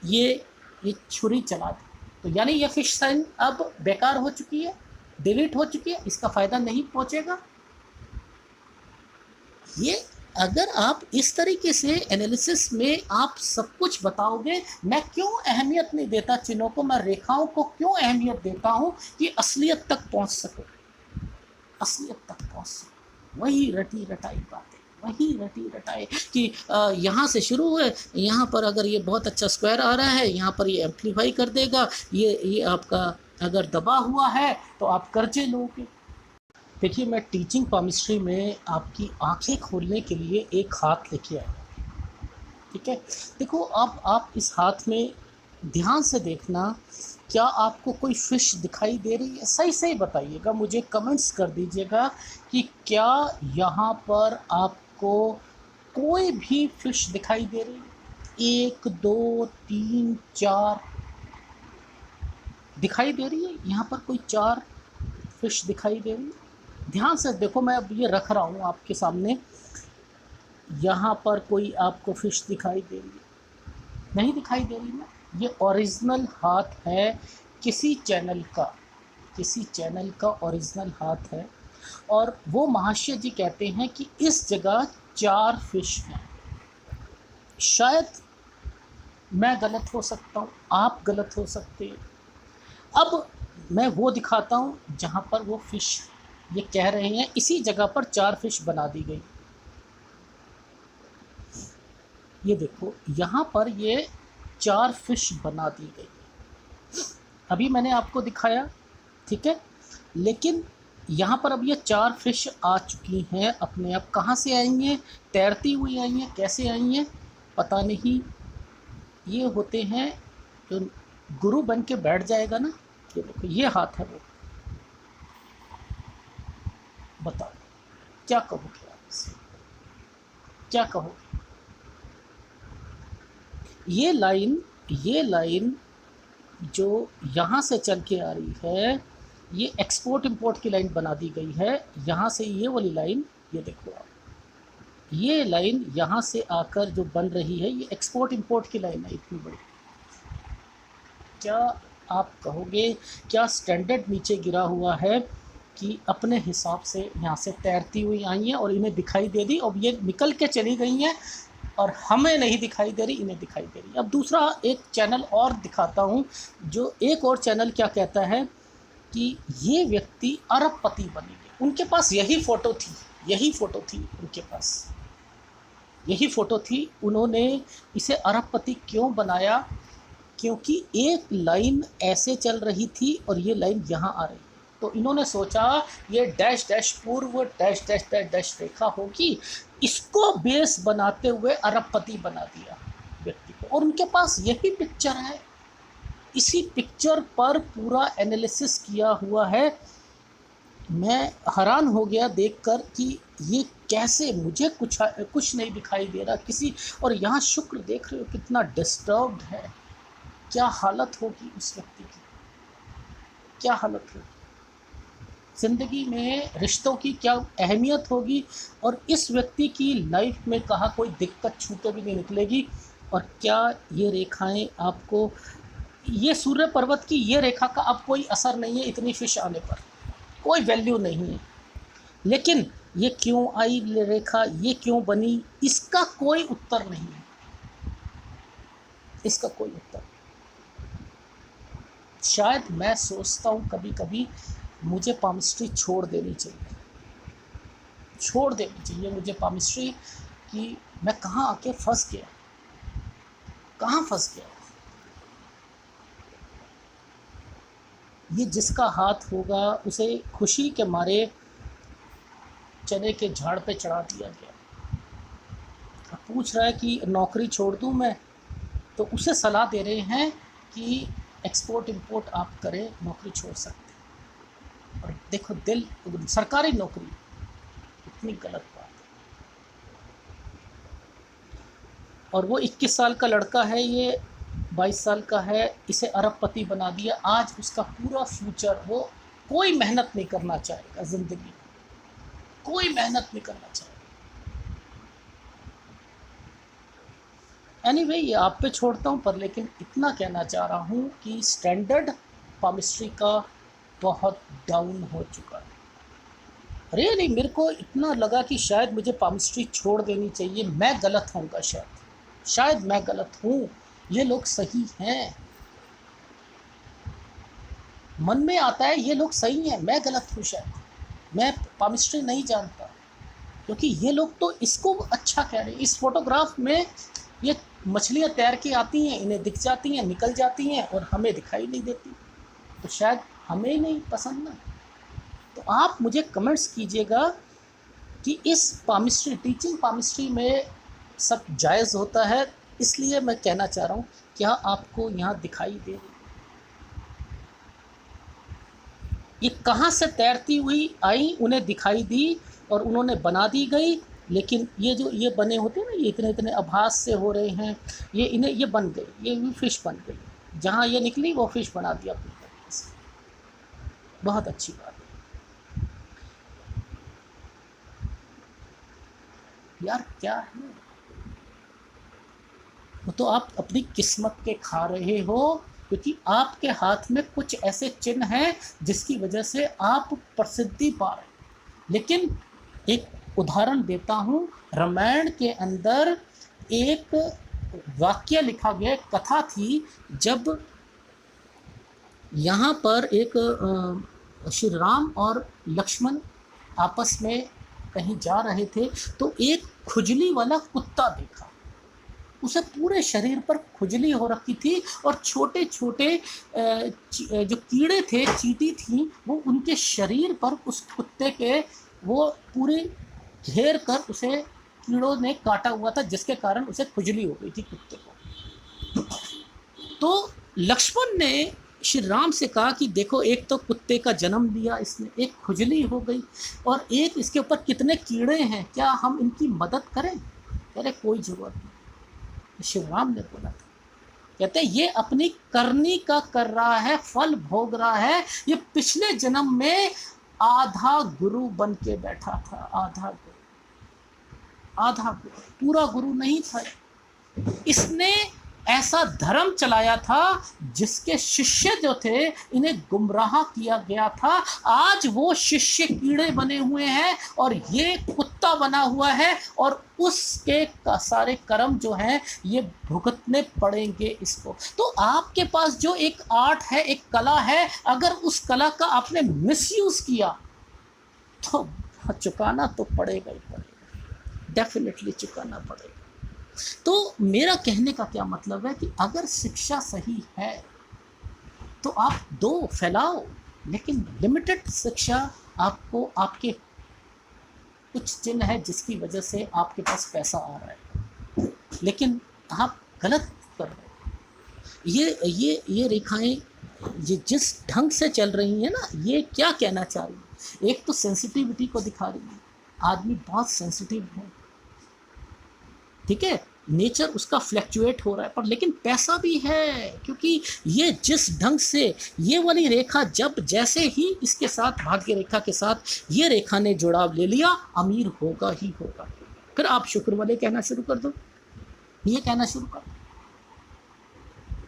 ये छुरी चला दी, तो यानी ये फिश साइन अब बेकार हो चुकी है, डिलीट हो चुकी है, इसका फ़ायदा नहीं पहुंचेगा। ये अगर आप इस तरीके से एनालिसिस में आप सब कुछ बताओगे, मैं क्यों अहमियत नहीं देता चिन्हों को, मैं रेखाओं को क्यों अहमियत देता हूँ कि असलियत तक पहुँच सको, असलियत तक पहुँच सको। वही रटी रटाई बातें, वही रटी रटाई कि यहाँ से शुरू हुए, यहाँ पर अगर ये बहुत अच्छा स्क्वायर आ रहा है, यहाँ पर ये एम्पलीफाई कर देगा, ये आपका अगर दबा हुआ है तो आप कर्जे लोगे। देखिए, मैं टीचिंग केमिस्ट्री में आपकी आंखें खोलने के लिए एक हाथ लेके आया, ठीक है। देखो, अब आप इस हाथ में ध्यान से देखना, क्या आपको कोई फ़िश दिखाई दे रही है? सही सही बताइएगा, मुझे कमेंट्स कर दीजिएगा कि क्या यहाँ पर आपको कोई भी फ़िश दिखाई दे रही है? 1 2 3 4 दिखाई दे रही है, यहाँ पर कोई 4 फिश दिखाई दे रही है। ध्यान से देखो, मैं अब ये रख रहा हूँ आपके सामने, यहाँ पर कोई आपको फिश दिखाई दे रही है? नहीं दिखाई दे रही ना। ये ओरिजिनल हाथ है किसी चैनल का, किसी चैनल का ओरिजिनल हाथ है। और वो महाशय जी कहते हैं कि इस जगह 4 फिश हैं। शायद मैं गलत हो सकता हूँ, आप गलत हो सकते हैं। अब मैं वो दिखाता हूँ जहाँ पर वो फिश, ये कह रहे हैं इसी जगह पर 4 फिश बना दी गई। ये देखो यहाँ पर ये 4 फिश बना दी गई। अभी मैंने आपको दिखाया, ठीक है, लेकिन यहाँ पर अब ये 4 फिश आ चुकी हैं अपने आप। कहाँ से आई हैं? तैरती हुई आई हैं। कैसे आई हैं पता नहीं। ये होते हैं जो गुरु बन के बैठ जाएगा ना। ये देखो ये हाथ है वो। बताओ क्या कहोगे आप इसे? क्या कहोगे? ये लाइन जो यहाँ से चल के आ रही है, ये एक्सपोर्ट इंपोर्ट की लाइन बना दी गई है। यहाँ से ये वाली लाइन, ये देखो आप, ये लाइन यहाँ से आकर जो बन रही है, ये एक्सपोर्ट इंपोर्ट की लाइन है इतनी बड़ी। क्या आप कहोगे क्या स्टैंडर्ड नीचे गिरा हुआ है कि अपने हिसाब से यहाँ से तैरती हुई आई हैं और इन्हें दिखाई दे दी, और ये निकल के चली गई हैं और हमें नहीं दिखाई दे रही, इन्हें दिखाई दे रही। अब दूसरा एक चैनल और दिखाता हूँ, जो एक और चैनल क्या कहता है कि ये व्यक्ति अरबपति बनेंगे। उनके पास यही फ़ोटो थी, यही फ़ोटो थी उनके पास, यही फ़ोटो थी। उन्होंने इसे अरबपति क्यों बनाया? क्योंकि एक लाइन ऐसे चल रही थी और ये लाइन यहाँ आ रही, तो इन्होंने सोचा ये डैश डैश पूर्व डैश डैश डैश डैश रेखा होगी, इसको बेस बनाते हुए अरबपति बना दिया व्यक्ति को। और उनके पास यही पिक्चर है, इसी पिक्चर पर पूरा एनालिसिस किया हुआ है। मैं हैरान हो गया देखकर कि ये कैसे, मुझे कुछ नहीं दिखाई दे रहा किसी। और यहाँ शुक्र देख रहे हो कितना डिस्टर्ब्ड है। क्या हालत होगी उस व्यक्ति की, क्या हालत होगी, ज़िंदगी में रिश्तों की क्या अहमियत होगी। और इस व्यक्ति की लाइफ में कहाँ कोई दिक्कत छूटे भी नहीं निकलेगी। और क्या ये रेखाएं आपको, ये सूर्य पर्वत की ये रेखा का अब कोई असर नहीं है, इतनी फिश आने पर कोई वैल्यू नहीं है। लेकिन ये क्यों आई रेखा, ये क्यों बनी, इसका कोई उत्तर नहीं है, इसका कोई उत्तर नहीं। शायद मैं सोचता हूँ कभी कभी मुझे पामिस्ट्री छोड़ देनी चाहिए, छोड़ देनी चाहिए मुझे पामिस्ट्री, कि मैं कहाँ आके फंस गया, कहाँ फंस गया। ये जिसका हाथ होगा उसे खुशी के मारे चने के झाड़ पे चढ़ा दिया गया। अब पूछ रहा है कि नौकरी छोड़ दूं मैं, तो उसे सलाह दे रहे हैं कि एक्सपोर्ट इंपोर्ट आप करें, नौकरी छोड़ सकते हैं। और देखो दिल, सरकारी नौकरी, इतनी गलत बात है। और वो 21 साल का लड़का है, ये 22 साल का है, इसे अरबपति बना दिया। आज उसका पूरा फ्यूचर, वो कोई मेहनत नहीं करना चाहेगा ज़िंदगी में, कोई मेहनत नहीं करना चाहेगा। एनीवे, ये आप पे छोड़ता हूँ, पर लेकिन इतना कहना चाह रहा हूँ कि स्टैंडर्ड पामिस्ट्री का बहुत डाउन हो चुका है। अरे नहीं, मेरे को इतना लगा कि शायद मुझे पामिस्ट्री छोड़ देनी चाहिए, मैं गलत होऊंगा, शायद मैं गलत हूँ, ये लोग सही हैं। मन में आता है ये लोग सही हैं, मैं गलत हूँ, शायद मैं पामिस्ट्री नहीं जानता, क्योंकि ये लोग तो इसको अच्छा कह रहे हैं। इस फोटोग्राफ में ये मछलियाँ तैर के आती हैं, इन्हें दिख जाती हैं, निकल जाती हैं, और हमें दिखाई नहीं देती, तो शायद हमें ही नहीं पसंद ना। तो आप मुझे कमेंट्स कीजिएगा कि इस पामिस्ट्री, टीचिंग पामिस्ट्री में सब जायज़ होता है, इसलिए मैं कहना चाह रहा हूँ, क्या आपको यहाँ दिखाई दे रही, ये कहाँ से तैरती हुई आई, उन्हें दिखाई दी और उन्होंने बना दी गई। लेकिन ये जो ये बने होते हैं ना, ये इतने इतने आभास से हो रहे हैं, ये इन्हें ये बन गई, ये भी फिश बन गई, जहाँ ये निकली वो फिश बना दिया अपनी तरीके से। बहुत अच्छी बात है। यार क्या है, वो तो आप अपनी किस्मत के खा रहे हो, क्योंकि आपके हाथ में कुछ ऐसे चिन्ह हैं जिसकी वजह से आप प्रसिद्धि पा रहे हैं। लेकिन एक उदाहरण देता हूँ, रामायण के अंदर एक वाक्य लिखा गया, एक कथा थी, जब यहाँ पर एक श्री राम और लक्ष्मण आपस में कहीं जा रहे थे, तो एक खुजली वाला कुत्ता देखा। उसे पूरे शरीर पर खुजली हो रखी थी और छोटे छोटे जो कीड़े थे, चींटी थी, वो उनके शरीर पर उस कुत्ते के वो पूरे घेर कर उसे कीड़ों ने काटा हुआ था, जिसके कारण उसे खुजली हो गई थी कुत्ते को। तो लक्ष्मण ने श्री राम से कहा कि देखो, एक तो कुत्ते का जन्म दिया इसने, एक खुजली हो गई और एक इसके ऊपर कितने कीड़े हैं, क्या हम इनकी मदद करें? अरे कोई जरूरत नहीं, श्री राम ने बोला था। कहते ये अपनी करनी का कर रहा है, फल भोग रहा है। ये पिछले जन्म में आधा गुरु बन के बैठा था, आधा गुरु, पूरा गुरु नहीं था। इसने ऐसा धर्म चलाया था जिसके शिष्य जो थे, इन्हें गुमराह किया गया था। आज वो शिष्य कीड़े बने हुए हैं और ये कुत्ता बना हुआ है, और उसके सारे कर्म जो हैं ये भुगतने पड़ेंगे इसको। तो आपके पास जो एक आर्ट है, एक कला है, अगर उस कला का आपने मिसयूज किया तो चुकाना तो पड़ेगा ही पड़ेगा, डेफिनेटली चुकाना पड़ेगा। तो मेरा कहने का क्या मतलब है कि अगर शिक्षा सही है तो आप दो, फैलाओ, लेकिन लिमिटेड शिक्षा आपको, आपके कुछ चिन्ह है जिसकी वजह से आपके पास पैसा आ रहा है, लेकिन आप गलत कर रहे हो। ये रेखाएं ये जिस ढंग से चल रही हैं ना, ये क्या कहना चाह रही है? एक तो सेंसिटिविटी को दिखा रही है, आदमी बहुत सेंसिटिव है, ठीक है, नेचर उसका फ्लैक्चुएट हो रहा है, पर लेकिन पैसा भी है, क्योंकि ये जिस ढंग से ये वाली रेखा, जब जैसे ही इसके साथ भाग्य रेखा के साथ ये रेखा ने जुड़ाव ले लिया, अमीर होगा ही होगा। फिर आप शुक्र वाले कहना शुरू कर दो, ये कहना शुरू कर दो,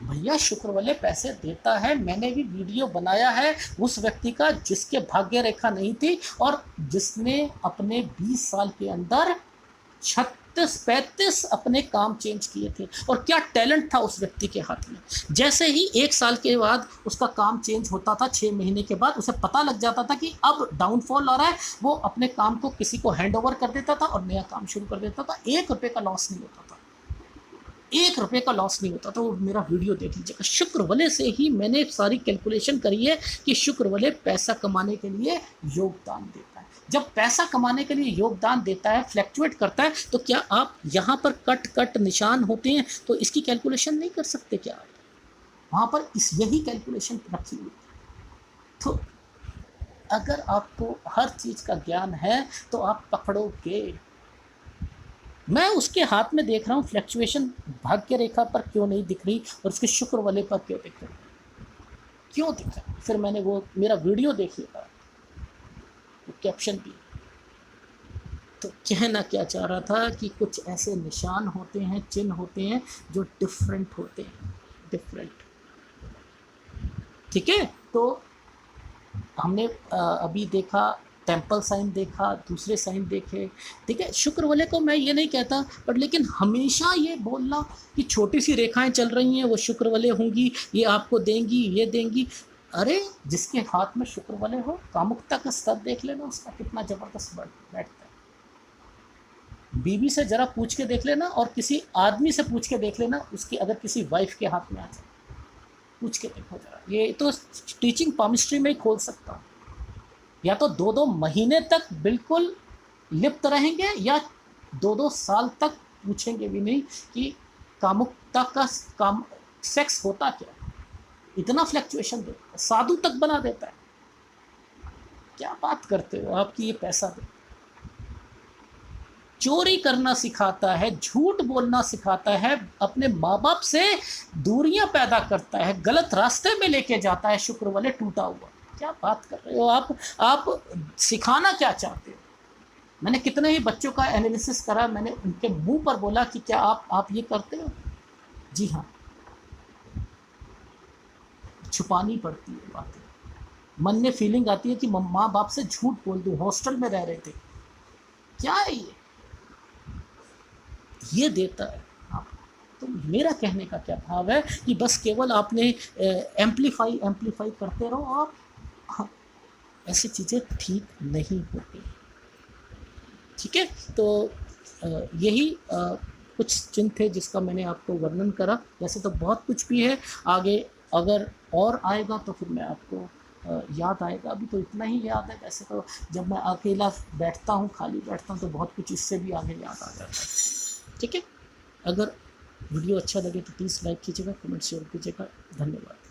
भैया शुक्र वाले पैसे देता है। मैंने भी वीडियो बनाया है उस व्यक्ति का जिसके भाग्य रेखा नहीं थी और जिसने अपने 20 साल के अंदर 36-35 अपने काम चेंज किए थे, और क्या टैलेंट था उस व्यक्ति के हाथ में। जैसे ही 1 साल के बाद उसका काम चेंज होता था, 6 महीने के बाद उसे पता लग जाता था कि अब डाउनफॉल आ रहा है, वो अपने काम को किसी को हैंड ओवर कर देता था और नया काम शुरू कर देता था। 1 रुपये का लॉस नहीं होता था, 1 रुपये का लॉस नहीं होता था। वो मेरा वीडियो देख लीजिएगा, शुक्र वाले से ही मैंने सारी कैलकुलेशन करी है कि शुक्र वाले पैसा कमाने के लिए योगदान देता है। जब पैसा कमाने के लिए योगदान देता है, फ्लैक्चुएट करता है, तो क्या आप यहाँ पर कट निशान होते हैं तो इसकी कैलकुलेशन नहीं कर सकते क्या? आप वहाँ पर यही कैलकुलेशन रखी हुई। तो अगर आपको हर चीज़ का ज्ञान है तो आप पकड़ोगे। मैं उसके हाथ में देख रहा हूँ फ्लैक्चुएशन भाग्य रेखा पर क्यों नहीं दिख रही और उसके शुक्र वाले पर क्यों दिख रही, क्यों दिख रहा? फिर मैंने वो मेरा वीडियो देखिएगा, कैप्शन भी। तो कहना क्या चाह रहा था कि कुछ ऐसे निशान होते हैं, चिन्ह होते हैं जो डिफरेंट होते हैं, डिफरेंट, ठीक है। तो हमने अभी देखा, टेम्पल साइन देखा, दूसरे साइन देखे, ठीक है। शुक्र वाले को मैं ये नहीं कहता, पर लेकिन हमेशा ये बोलना कि छोटी सी रेखाएं चल रही हैं वो शुक्र वाले होंगी, ये आपको देंगी, ये देंगी। अरे जिसके हाथ में शुक्र वाले हो, कामुकता का स्तर देख लेना उसका कितना जबरदस्त बैठता है। बीवी से जरा पूछ के देख लेना, और किसी आदमी से पूछ के देख लेना, उसकी अगर किसी वाइफ के हाथ में आ जाए, पूछ के देखो जरा। ये तो टीचिंग पामिस्ट्री में ही खोल सकता हूँ। या तो 2-2 महीने तक बिल्कुल लिप्त रहेंगे, या 2-2 साल तक पूछेंगे भी नहीं कि कामुकता का काम सेक्स होता क्या। इतना फ्लैक्चुएशन देता है, साधु तक बना देता है। क्या बात करते हो आपकी, ये पैसा दे। चोरी करना सिखाता है, झूठ बोलना सिखाता है, अपने माँ बाप से दूरियां पैदा करता है, गलत रास्ते में लेके जाता है, शुक्र वाले टूटा हुआ। क्या बात कर रहे हो आप सिखाना क्या चाहते हो? मैंने कितने ही बच्चों का एनालिसिस करा, मैंने उनके मुंह पर बोला कि क्या आप ये करते हो? जी हाँ। छुपानी पड़ती है बातें, मन में फीलिंग आती है कि माँ बाप से झूठ बोल दूं, हॉस्टल में रह रहे थे। क्या है ये देता है आपको। तो मेरा कहने का क्या भाव है कि बस केवल आपने एम्पलीफाई करते रहो आप। हाँ, ऐसी चीज़ें ठीक नहीं होती। ठीक है, तो यही कुछ चिन्ह थे जिसका मैंने आपको वर्णन करा। वैसे तो बहुत कुछ भी है, आगे अगर और आएगा तो फिर मैं आपको याद आएगा। अभी तो इतना ही याद है। वैसे तो जब मैं अकेला बैठता हूँ, खाली बैठता हूँ, तो बहुत कुछ इससे भी आगे याद आ जाता है। ठीक है, अगर वीडियो अच्छा लगे तो प्लीज़ लाइक कीजिएगा, कमेंट शेयर कीजिएगा। धन्यवाद।